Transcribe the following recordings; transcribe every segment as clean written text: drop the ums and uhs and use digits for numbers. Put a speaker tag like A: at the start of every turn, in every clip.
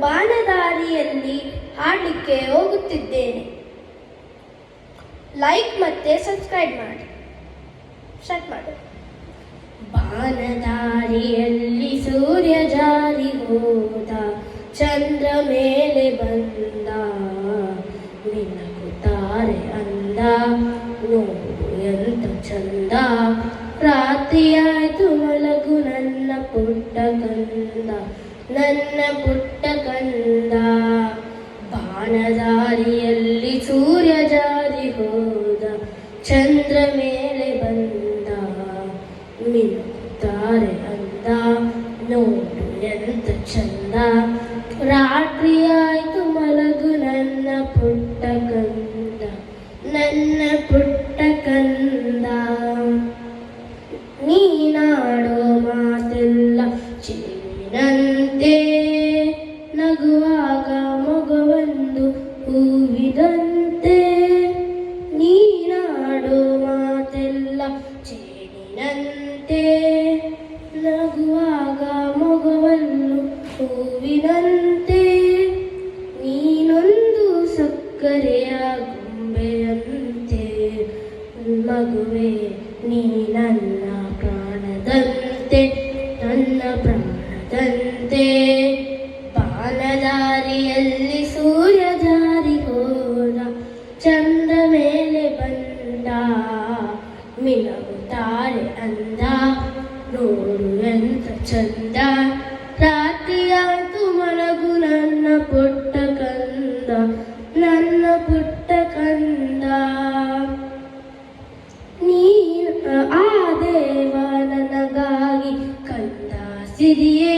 A: ಬಾಣದಾರಿಯಲ್ಲಿ ಹಾಡಲಿಕ್ಕೆ ಹೋಗುತ್ತಿದ್ದೇನೆ. ಲೈಕ್ ಮತ್ತೆ ಸಬ್ಸ್ಕ್ರೈಬ್ ಮಾಡಿ. ಸ್ಟಾರ್ಟ್ ಮಾಡಿ. ಬಾಣದಾರಿಯಲ್ಲಿ ಸೂರ್ಯ ಜಾರಿ ಹೋದ, ಚಂದ್ರ ಮೇಲೆ ಬಂದ, ಮಿನುಗುತ್ತಾರೆ ಅಂದ, ನೋಡು ಎಂತ ಚಂದ. ರಾತ್ರಿಯಾಯ್ತು ಮಲಗು ನನ್ನ ಪುಟ್ಟ ಕಂದ, ನನ್ನ ಪುಟ್ಟ ಕಂದ. ಬಾಣದಾರಿಯಲ್ಲಿ ಸೂರ್ಯ ಜಾರಿ ಹೋದ, ಚಂದ್ರ ಮೇಲೆ ಬಂದ, ಮಿನುಗುತ್ತಾರೆ ಅಂದ, ನೋಡು ಎಂತ ಚಂದ. ರಾತ್ರಿಯಾಯ್ತು ಮಲಗು ನನ್ನ ಪುಟ್ಟ ಕಂದ, ನನ್ನ ಪುಟ್ಟ ಕಂದ. ನೀನಾಡೋ ಮಾತೆಲ್ಲ ಚಿನ್ನಂತೆ, ನಗುವಾಗ ಮೊಗವೊಂದು ಹೂವಿದಂತೆ. ನೀನಾಡೋ ಮಾತೆಲ್ಲ ಚೇನಿನಂತೆ, ನಗುವಾಗ ಮೊಗವೊಂದು ಹೂವಿನಂತೆ. ನೀನೊಂದು ಸಕ್ಕರೆಯ ಗೊಂಬೆಯಂತೆ, ಮಗುವೆ ನೀ ನನ್ನ ಪ್ರಾಣದಂತೆ, ನನ್ನ ಪ್ರಾಣದಂತೆ. ಬಾಣದಾರಿಯಲ್ಲಿ ಸೂರ್ಯ ಜಾರಿ ಹೋದ, ಚಂದ್ರ ಮೇಲೆ ಬಂದ, ಮಿನುಗುತ್ತಾರೆ ಅಂದ, ನೋಡು ಎಂತ ಚಂದ. ರಾತ್ರಿಯಾಯ್ತು ಮಲಗು ನನ್ನ ಪುಟ್ಟ ಕಂದ, ನನ್ನ ಪುಟ್ಟ ಕಂದ. ಆ ದೇವ ನನಗಾಗಿ ಕಂದ ಸಿರಿಯೇ,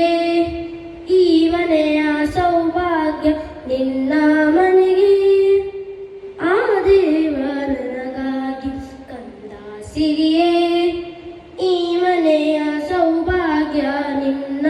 A: ಈ ಮನೆಯ ಸೌಭಾಗ್ಯ ನಿನ್ನ ಮನೆಗೆ. ಆ ದೇವ ನನಗಾಗಿ ಕಂದ ಸಿರಿಯೇ, ಈ ಮನೆಯ ಸೌಭಾಗ್ಯ ನಿನ್ನ